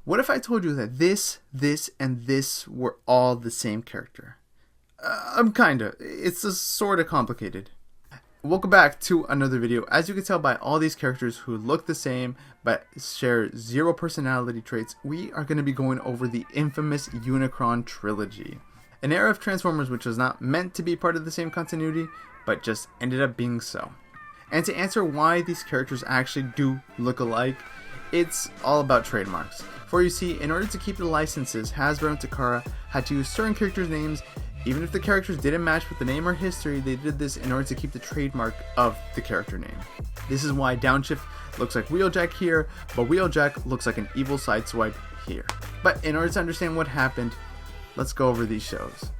What if I told you that this, and this were all the same character? It's sort of complicated. Welcome back to another video. As you can tell by all these characters who look the same but share zero personality traits, we are going to be going over the infamous Unicron trilogy. An era of Transformers which was not meant to be part of the same continuity, but just ended up being so. And to answer why these characters actually do look alike, it's all about trademarks. For you see, in order to keep the licenses, Hasbro and Takara had to use certain characters' names. Even if the characters didn't match with the name or history, they did this in order to keep the trademark of the character name. This is why Downshift looks like Wheeljack here, but Wheeljack looks like an evil sideswipe here. But in order to understand what happened, let's go over these shows.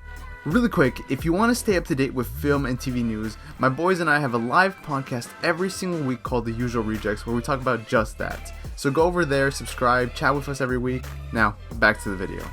Really quick, if you want to stay up to date with film and TV news, my boys and I have a live podcast every single week called The Usual Rejects, where we talk about just that. So go over there, subscribe, chat with us every week. Now, back to the video.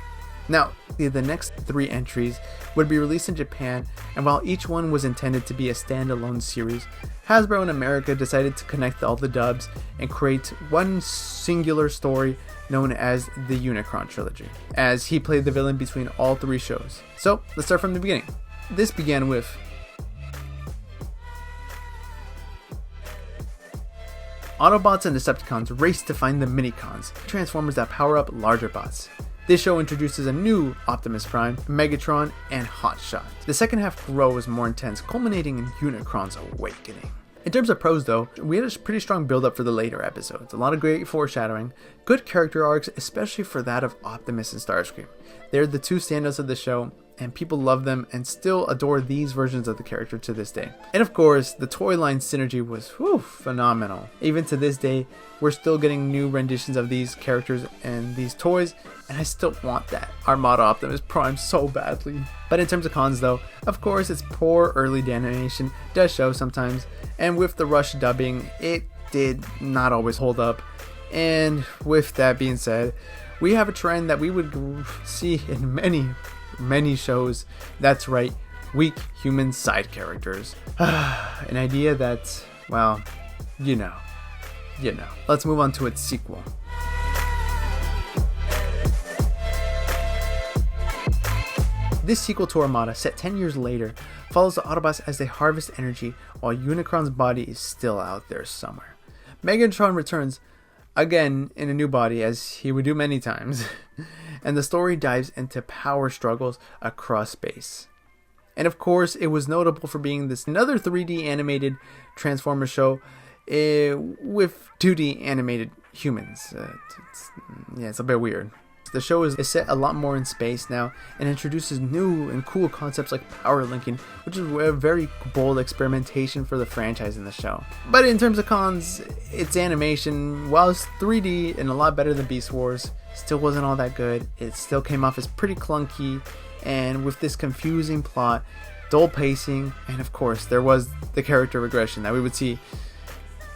Now, the next 3 entries would be released in Japan, and while each one was intended to be a standalone series, Hasbro in America decided to connect all the dubs and create one singular story known as the Unicron Trilogy, as he played the villain between all 3 shows. So, let's start from the beginning. This began with Autobots and Decepticons race to find the Minicons, Transformers that power up larger bots. This show introduces a new Optimus Prime, Megatron, and Hotshot. The second half grows more intense, culminating in Unicron's awakening. In terms of pros though, we had a pretty strong build up for the later episodes, a lot of great foreshadowing, good character arcs, especially for that of Optimus and Starscream. They're the 2 standouts of the show, and people love them and still adore these versions of the character to this day. And of course, the toy line synergy was phenomenal. Even to this day, we're still getting new renditions of these characters and these toys, and I still want that Armada Optimus Prime so badly. But in terms of cons though, of course its poor early animation does show sometimes, and with the rush dubbing, it did not always hold up. And with that being said, we have a trend that we would see in many shows. That's right, weak human side characters. An idea that, well, you know. Let's move on to its sequel. This sequel to Armada, set 10 years later, follows the Autobots as they harvest energy while Unicron's body is still out there somewhere. Megatron returns again in a new body, as he would do many times, and the story dives into power struggles across space. And of course, it was notable for being this another 3D animated Transformers show with 2D animated humans. It's a bit weird. The show is set a lot more in space now and introduces new and cool concepts like power linking, which is a very bold experimentation for the franchise in the show. But in terms of cons, its animation, while it's 3D and a lot better than Beast Wars, still wasn't all that good. It still came off as pretty clunky, and with this confusing plot, dull pacing, and of course there was the character regression that we would see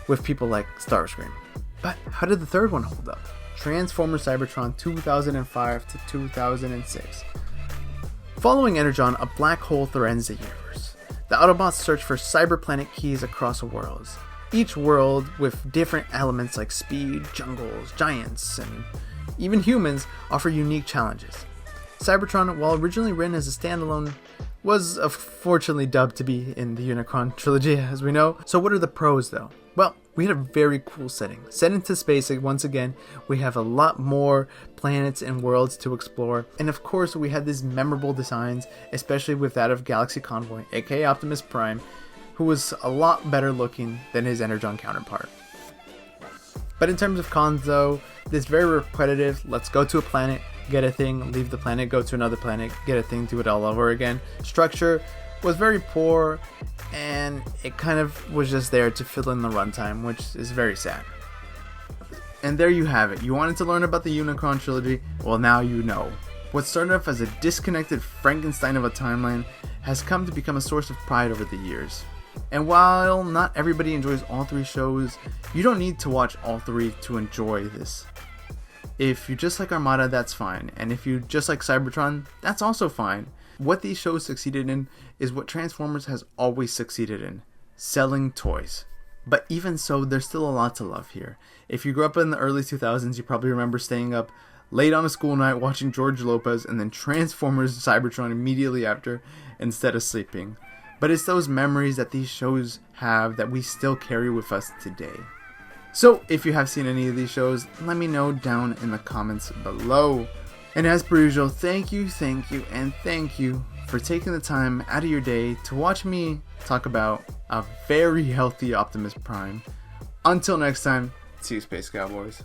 with people like Starscream. But how did the third one hold up? Transformers Cybertron 2005 to 2006. Following Energon, a black hole threatens the universe. The Autobots search for cyberplanet keys across worlds. Each world with different elements like speed, jungles, giants, and even humans offer unique challenges. Cybertron, while originally written as a standalone, was unfortunately dubbed to be in the Unicron trilogy, as we know. So what are the pros though? Well, we had a very cool setting. Set into space once again, we have a lot more planets and worlds to explore. And of course, we had these memorable designs, especially with that of Galaxy Convoy, aka Optimus Prime, who was a lot better looking than his Energon counterpart. But in terms of cons though, this very repetitive, let's go to a planet, get a thing, leave the planet, go to another planet, get a thing, do it all over again. Structure was very poor, and it kind of was just there to fill in the runtime, which is very sad. And there you have it. You wanted to learn about the Unicron trilogy? Well, now you know. What started off as a disconnected Frankenstein of a timeline has come to become a source of pride over the years. And while not everybody enjoys all 3 shows, you don't need to watch all 3 to enjoy this. If you just like Armada, that's fine. And if you just like Cybertron, that's also fine. What these shows succeeded in is what Transformers has always succeeded in: selling toys. But even so, there's still a lot to love here. If you grew up in the early 2000s, you probably remember staying up late on a school night watching George Lopez, and then Transformers Cybertron immediately after instead of sleeping. But it's those memories that these shows have that we still carry with us today. So if you have seen any of these shows, let me know down in the comments below. And as per usual, thank you, and thank you for taking the time out of your day to watch me talk about a very healthy Optimus Prime. Until next time, see you, Space Cowboys.